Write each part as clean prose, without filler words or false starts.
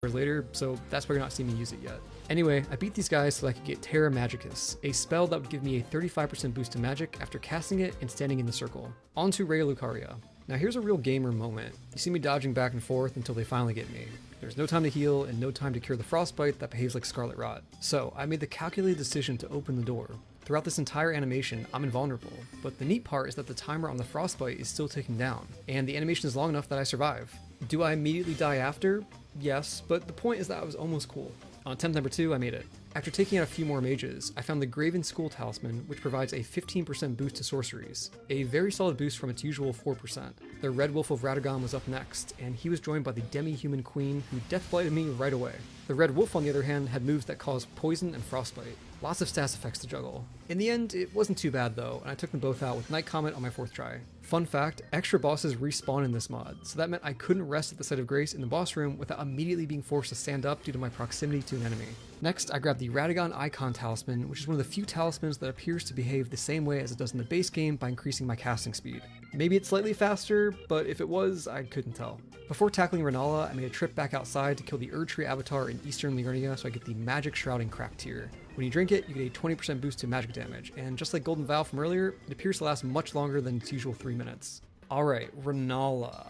later, so that's why you're not seeing me use it yet. Anyway, I beat these guys so I could get Terra Magicus, a spell that would give me a 35% boost to magic after casting it and standing in the circle. On to Raya Lucaria. Now here's a real gamer moment. You see me dodging back and forth until they finally get me. There's no time to heal and no time to cure the frostbite that behaves like Scarlet Rot. So I made the calculated decision to open the door. Throughout this entire animation, I'm invulnerable, but the neat part is that the timer on the frostbite is still ticking down, and the animation is long enough that I survive. Do I immediately die after? Yes, but the point is that I was almost cool. On attempt number 2, I made it. After taking out a few more mages, I found the Graven School Talisman, which provides a 15% boost to sorceries, a very solid boost from its usual 4%. The Red Wolf of Radagon was up next, and he was joined by the Demi-Human Queen, who death blighted me right away. The Red Wolf, on the other hand, had moves that caused poison and frostbite. Lots of stats effects to juggle. In the end, it wasn't too bad though, and I took them both out with Night Comet on my 4th try. Fun fact, extra bosses respawn in this mod, so that meant I couldn't rest at the site of grace in the boss room without immediately being forced to stand up due to my proximity to an enemy. Next, I grabbed the Radagon Icon Talisman, which is one of the few talismans that appears to behave the same way as it does in the base game by increasing my casting speed. Maybe it's slightly faster, but if it was, I couldn't tell. Before tackling Renala, I made a trip back outside to kill the Erdtree avatar in Eastern Liurnia so I get the Magic Shrouding Crack tier. When you drink it, you get a 20% boost to magic damage, and just like Golden Vial from earlier, it appears to last much longer than its usual 3 minutes. Alright, Renala.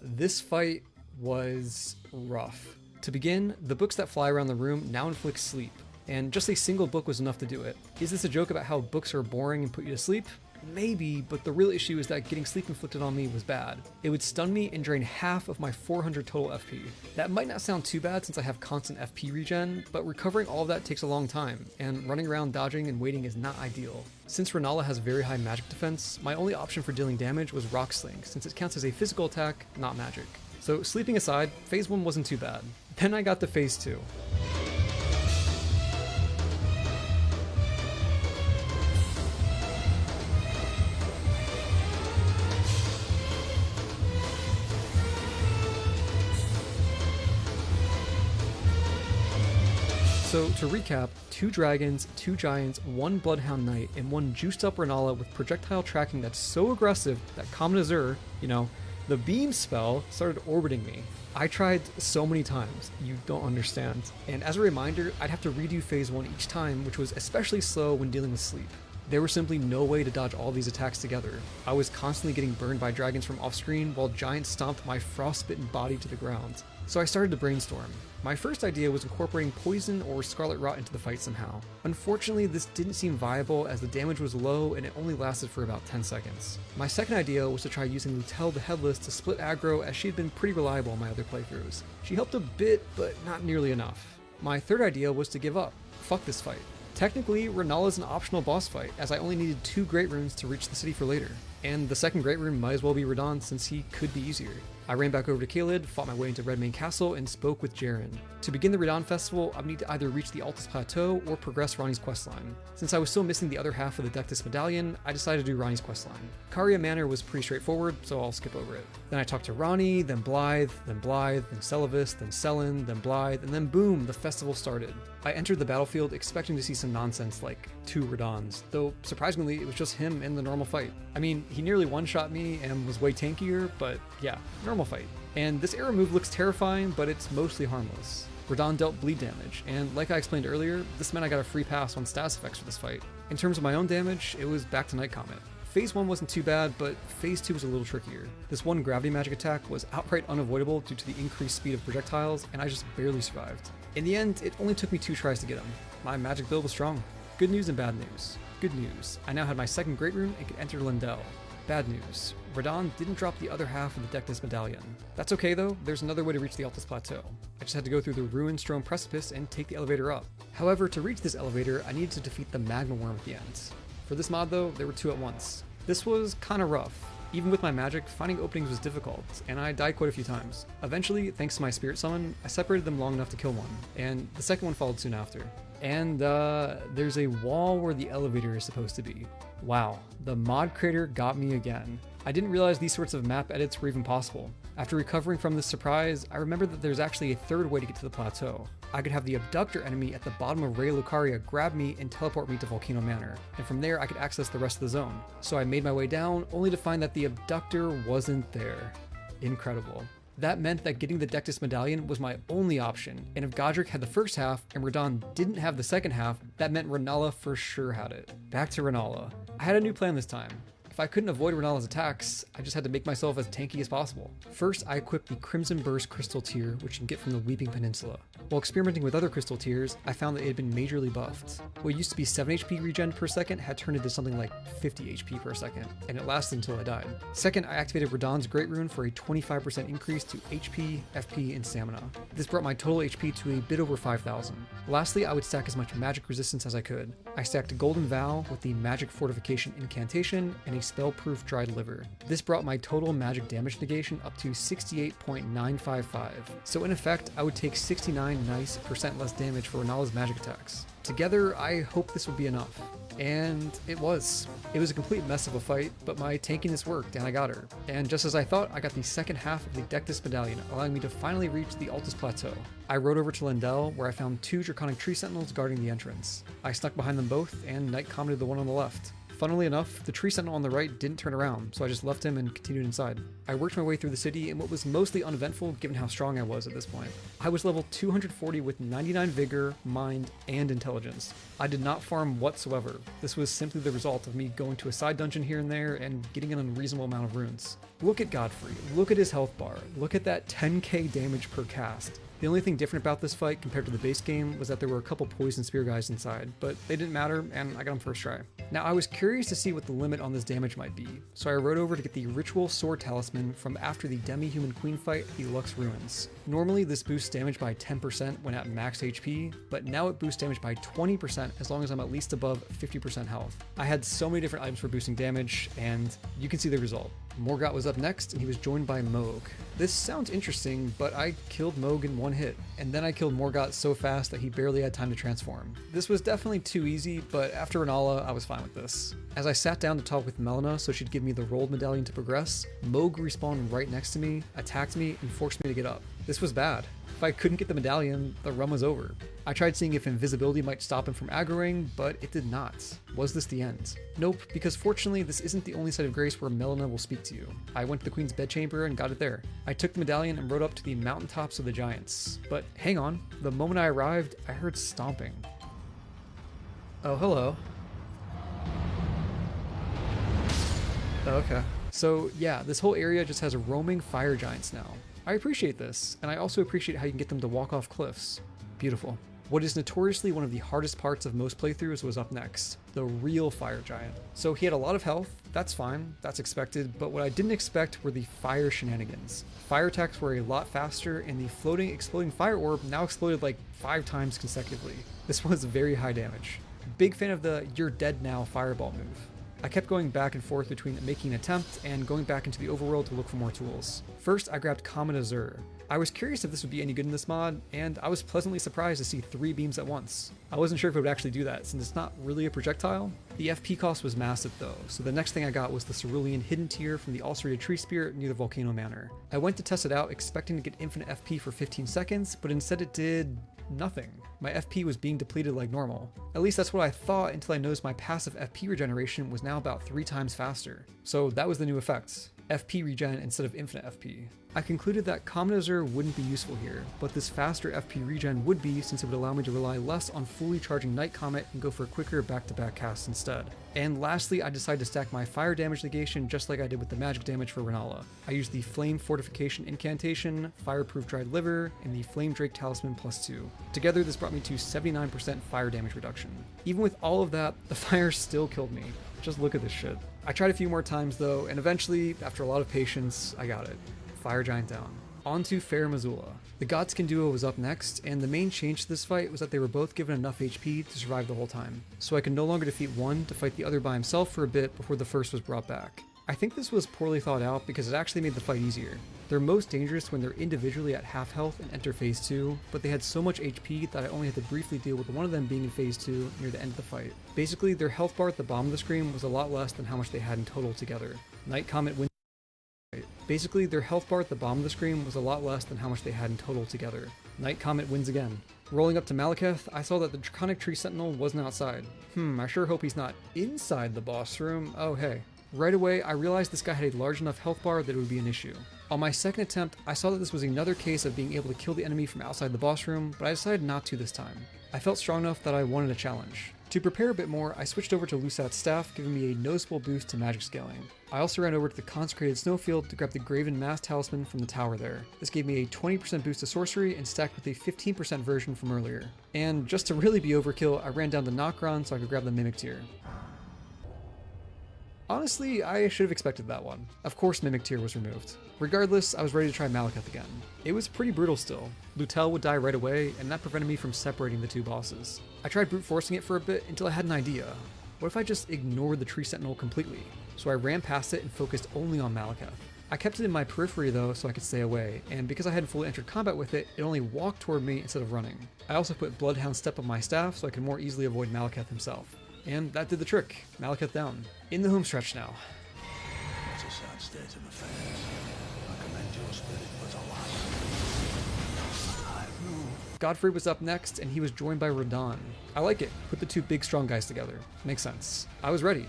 This fight was rough. To begin, the books that fly around the room now inflict sleep, and just a single book was enough to do it. Is this a joke about how books are boring and put you to sleep? Maybe, but the real issue is that getting sleep inflicted on me was bad. It would stun me and drain half of my 400 total FP. That might not sound too bad since I have constant FP regen, but recovering all of that takes a long time, and running around dodging and waiting is not ideal. Since Renala has very high magic defense, my only option for dealing damage was Rock Sling, since it counts as a physical attack, not magic. So sleeping aside, phase 1 wasn't too bad. Then I got to phase 2. So to recap, 2 dragons, 2 giants, 1 bloodhound knight, and 1 juiced up Renala with projectile tracking that's so aggressive that Common Azure, the beam spell started orbiting me. I tried so many times, you don't understand. And as a reminder, I'd have to redo phase 1 each time, which was especially slow when dealing with sleep. There was simply no way to dodge all these attacks together. I was constantly getting burned by dragons from off screen while giants stomped my frostbitten body to the ground. So I started to brainstorm. My first idea was incorporating poison or Scarlet Rot into the fight somehow. Unfortunately, this didn't seem viable as the damage was low and it only lasted for about 10 seconds. My second idea was to try using Lutel the Headless to split aggro as she had been pretty reliable in my other playthroughs. She helped a bit, but not nearly enough. My third idea was to give up. Fuck this fight. Technically, Renala is an optional boss fight, as I only needed 2 Great Runes to reach the city for later. And the second Great Rune might as well be Radahn since he could be easier. I ran back over to Caelid, fought my way into Redmane Castle, and spoke with Jaren. To begin the Radahn Festival, I would need to either reach the Altus Plateau or progress Ranni's questline. Since I was still missing the other half of the Dectus Medallion, I decided to do Ranni's questline. Caria Manor was pretty straightforward, so I'll skip over it. Then I talked to Ranni, then Blythe, then Celavis, then Sellen, then Blythe, and then boom, the festival started. I entered the battlefield expecting to see some nonsense like 2 Radahns, though surprisingly it was just him in the normal fight. I mean, he nearly one-shot me and was way tankier, but yeah, normal fight. And this arrow move looks terrifying, but it's mostly harmless. Radahn dealt bleed damage, and like I explained earlier, this meant I got a free pass on status effects for this fight. In terms of my own damage, it was back to Night Comet. Phase 1 wasn't too bad, but phase 2 was a little trickier. This one gravity magic attack was outright unavoidable due to the increased speed of projectiles, and I just barely survived. In the end, it only took me 2 tries to get him. My magic build was strong. Good news and bad news. Good news, I now had my second Great Rune and could enter Lindell. Bad news, Radahn didn't drop the other half of the Dectus Medallion. That's okay though, there's another way to reach the Altus Plateau. I just had to go through the Ruin-strewn precipice and take the elevator up. However, to reach this elevator, I needed to defeat the Magma Worm at the end. For this mod though, there were 2 at once. This was kinda rough. Even with my magic, finding openings was difficult, and I died quite a few times. Eventually, thanks to my Spirit Summon, I separated them long enough to kill one, and the second one followed soon after. And there's a wall where the elevator is supposed to be. Wow, the mod creator got me again. I didn't realize these sorts of map edits were even possible. After recovering from this surprise, I remembered that there's actually a third way to get to the plateau. I could have the abductor enemy at the bottom of Raya Lucaria grab me and teleport me to Volcano Manor, and from there I could access the rest of the zone. So I made my way down, only to find that the abductor wasn't there. Incredible. That meant that getting the Dectus Medallion was my only option, and if Godric had the first half and Radahn didn't have the second half, that meant Renala for sure had it. Back to Renala. I had a new plan this time. If I couldn't avoid Renala's attacks, I just had to make myself as tanky as possible. First, I equipped the Crimson Burst crystal tier, which you can get from the Weeping Peninsula. While experimenting with other crystal tiers, I found that it had been majorly buffed. What used to be 7 HP regen per second had turned into something like 50 HP per second, and it lasted until I died. Second, I activated Radahn's Great Rune for a 25% increase to HP, FP, and stamina. This brought my total HP to a bit over 5,000. Lastly, I would stack as much magic resistance as I could. I stacked Golden Vow with the Magic Fortification Incantation and a Spell-Proof Dried Liver. This brought my total magic damage negation up to 68.955. So in effect, I would take 69 nice % less damage for Renala's magic attacks. Together, I hope this would be enough. And it was. It was a complete mess of a fight, but my tankiness worked and I got her. And just as I thought, I got the second half of the Dectus Medallion, allowing me to finally reach the Altus Plateau. I rode over to Lendel, where I found 2 Draconic Tree Sentinels guarding the entrance. I snuck behind them both and Night Commented the one on the left. Funnily enough, the tree sentinel on the right didn't turn around, so I just left him and continued inside. I worked my way through the city in what was mostly uneventful given how strong I was at this point. I was level 240 with 99 vigor, mind, and intelligence. I did not farm whatsoever. This was simply the result of me going to a side dungeon here and there and getting an unreasonable amount of runes. Look at Godfrey, look at his health bar, look at that 10k damage per cast. The only thing different about this fight compared to the base game was that there were a couple poison spear guys inside, but they didn't matter and I got them first try. Now I was curious to see what the limit on this damage might be, so I rode over to get the Ritual Sword Talisman from after the Demi-Human Queen fight at the Lux Ruins. Normally this boosts damage by 10% when at max HP, but now it boosts damage by 20% as long as I'm at least above 50% health. I had so many different items for boosting damage, and you can see the result. Morgott was up next, and he was joined by Mohg. This sounds interesting, but I killed Mohg in one hit, and then I killed Morgott so fast that he barely had time to transform. This was definitely too easy, but after Renala, I was fine with this. As I sat down to talk with Melina so she'd give me the rolled medallion to progress, Mohg respawned right next to me, attacked me, and forced me to get up. This was bad. If I couldn't get the medallion, the run was over. I tried seeing if invisibility might stop him from aggroing, but it did not. Was this the end? Nope, because fortunately this isn't the only site of grace where Melina will speak to you. I went to the Queen's bedchamber and got it there. I took the medallion and rode up to the mountaintops of the giants. But hang on, the moment I arrived, I heard stomping. Oh, hello. Oh, okay. So yeah, this whole area just has roaming fire giants now. I appreciate this, and I also appreciate how you can get them to walk off cliffs. Beautiful. What is notoriously one of the hardest parts of most playthroughs was up next, the real fire giant. So he had a lot of health, that's fine, that's expected, but what I didn't expect were the fire shenanigans. Fire attacks were a lot faster, and the floating, exploding fire orb now exploded like 5 times consecutively. This was very high damage. Big fan of the "you're dead now" fireball move. I kept going back and forth between making an attempt and going back into the overworld to look for more tools. First, I grabbed Comet Azure. I was curious if this would be any good in this mod, and I was pleasantly surprised to see 3 beams at once. I wasn't sure if it would actually do that, since it's not really a projectile. The FP cost was massive though, so the next thing I got was the Cerulean Hidden Tier from the Ulcerated Tree Spirit near the Volcano Manor. I went to test it out expecting to get infinite FP for 15 seconds, but instead it did nothing. My FP was being depleted like normal. At least that's what I thought until I noticed my passive FP regeneration was now about 3 times faster. So that was the new effect. FP regen instead of infinite FP. I concluded that Comet Azure wouldn't be useful here, but this faster FP regen would be, since it would allow me to rely less on fully charging Night Comet and go for quicker back-to-back casts instead. And lastly, I decided to stack my fire damage negation just like I did with the magic damage for Renala. I used the Flame Fortification Incantation, Fireproof Dried Liver, and the Flame Drake Talisman +2. Together this brought me to 79% fire damage reduction. Even with all of that, the fire still killed me. Just look at this shit. I tried a few more times though, and eventually, after a lot of patience, I got it. Fire giant down. On to Fair Missoula. The Godskin duo was up next, and the main change to this fight was that they were both given enough HP to survive the whole time, so I could no longer defeat one to fight the other by himself for a bit before the first was brought back. I think this was poorly thought out because it actually made the fight easier. They're most dangerous when they're individually at half health and enter phase 2, but they had so much HP that I only had to briefly deal with one of them being in phase 2 near the end of the fight. Basically, their health bar at the bottom of the screen was a lot less than how much they had in total together. Night Comet wins. Basically, their health bar at the bottom of the screen was a lot less than how much they had in total together. Night Comet wins again. Rolling up to Malekith, I saw that the Draconic Tree Sentinel wasn't outside. I sure hope he's not inside the boss room. Oh hey. Right away, I realized this guy had a large enough health bar that it would be an issue. On my second attempt, I saw that this was another case of being able to kill the enemy from outside the boss room, but I decided not to this time. I felt strong enough that I wanted a challenge. To prepare a bit more, I switched over to Lusat's staff, giving me a noticeable boost to magic scaling. I also ran over to the consecrated snowfield to grab the Graven Mass Talisman from the tower there. This gave me a 20% boost to sorcery and stacked with a 15% version from earlier. And just to really be overkill, I ran down to Nokron so I could grab the Mimic Tear. Honestly, I should have expected that one. Of course Mimic Tear was removed. Regardless, I was ready to try Malekith again. It was pretty brutal still. Lutel would die right away, and that prevented me from separating the two bosses. I tried brute forcing it for a bit until I had an idea. What if I just ignored the Tree Sentinel completely? So I ran past it and focused only on Malekith. I kept it in my periphery though so I could stay away, and because I hadn't fully entered combat with it, it only walked toward me instead of running. I also put Bloodhound Step on my staff so I could more easily avoid Malekith himself. And that did the trick. Malekith down. In the home stretch now. It's a sad state of affairs. I commend your spirit, but alas. Godfrey was up next, and he was joined by Radahn. I like it. Put the two big strong guys together. Makes sense. I was ready.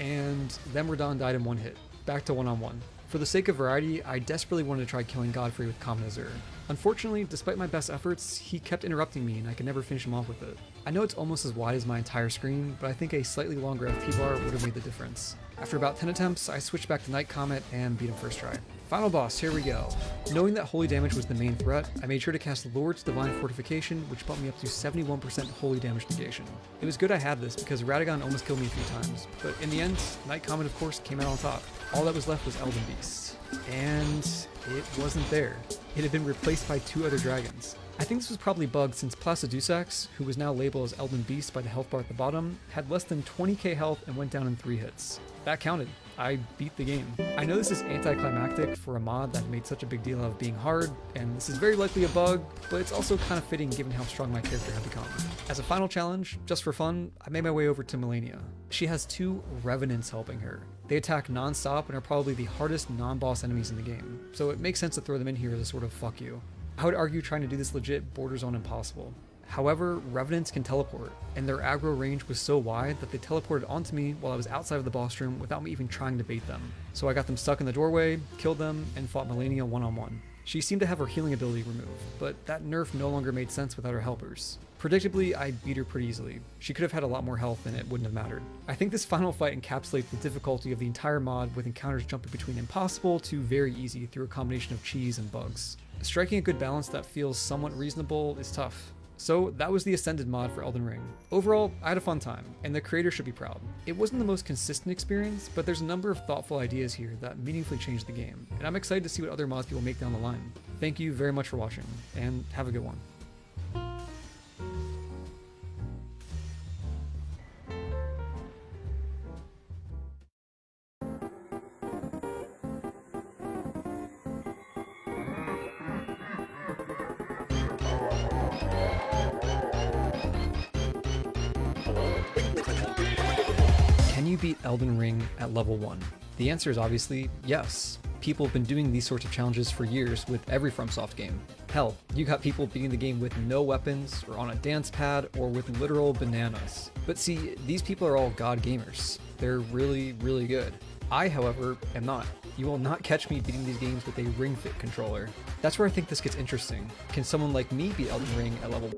And then Radahn died in one hit. Back to one-on-one. For the sake of variety, I desperately wanted to try killing Godfrey with Common Azure. Unfortunately, despite my best efforts, he kept interrupting me and I could never finish him off with it. I know it's almost as wide as my entire screen, but I think a slightly longer FP bar would have made the difference. After about 10 attempts, I switched back to Night Comet and beat him first try. Final boss, here we go. Knowing that holy damage was the main threat, I made sure to cast Lord's Divine Fortification, which bumped me up to 71% holy damage negation. It was good I had this because Radagon almost killed me a few times, but in the end, Night Comet of course came out on top. All that was left was Elden Beast. And it wasn't there. It had been replaced by two other dragons. I think this was probably bugged since Placidusax, who was now labeled as Elden Beast by the health bar at the bottom, had less than 20k health and went down in 3 hits. That counted. I beat the game. I know this is anticlimactic for a mod that made such a big deal of being hard, and this is very likely a bug, but it's also kind of fitting given how strong my character had become. As a final challenge, just for fun, I made my way over to Malenia. She has 2 Revenants helping her. They attack non-stop and are probably the hardest non-boss enemies in the game, so it makes sense to throw them in here as a sort of fuck you. I would argue trying to do this legit borders on impossible. However, Revenants can teleport, and their aggro range was so wide that they teleported onto me while I was outside of the boss room without me even trying to bait them. So I got them stuck in the doorway, killed them, and fought Malenia one-on-one. She seemed to have her healing ability removed, but that nerf no longer made sense without her helpers. Predictably, I beat her pretty easily. She could have had a lot more health and it wouldn't have mattered. I think this final fight encapsulates the difficulty of the entire mod, with encounters jumping between impossible to very easy through a combination of cheese and bugs. Striking a good balance that feels somewhat reasonable is tough. So that was the Ascended mod for Elden Ring. Overall, I had a fun time, and the creator should be proud. It wasn't the most consistent experience, but there's a number of thoughtful ideas here that meaningfully changed the game, and I'm excited to see what other mods people make down the line. Thank you very much for watching, and have a good one. Can you beat Elden Ring at level 1? The answer is obviously yes. People have been doing these sorts of challenges for years with every FromSoft game. Hell, you got people beating the game with no weapons, or on a dance pad, or with literal bananas. But see, these people are all god gamers. They're really, really good. I, however, am not. You will not catch me beating these games with a Ring Fit controller. That's where I think this gets interesting. Can someone like me beat Elden Ring at level 1?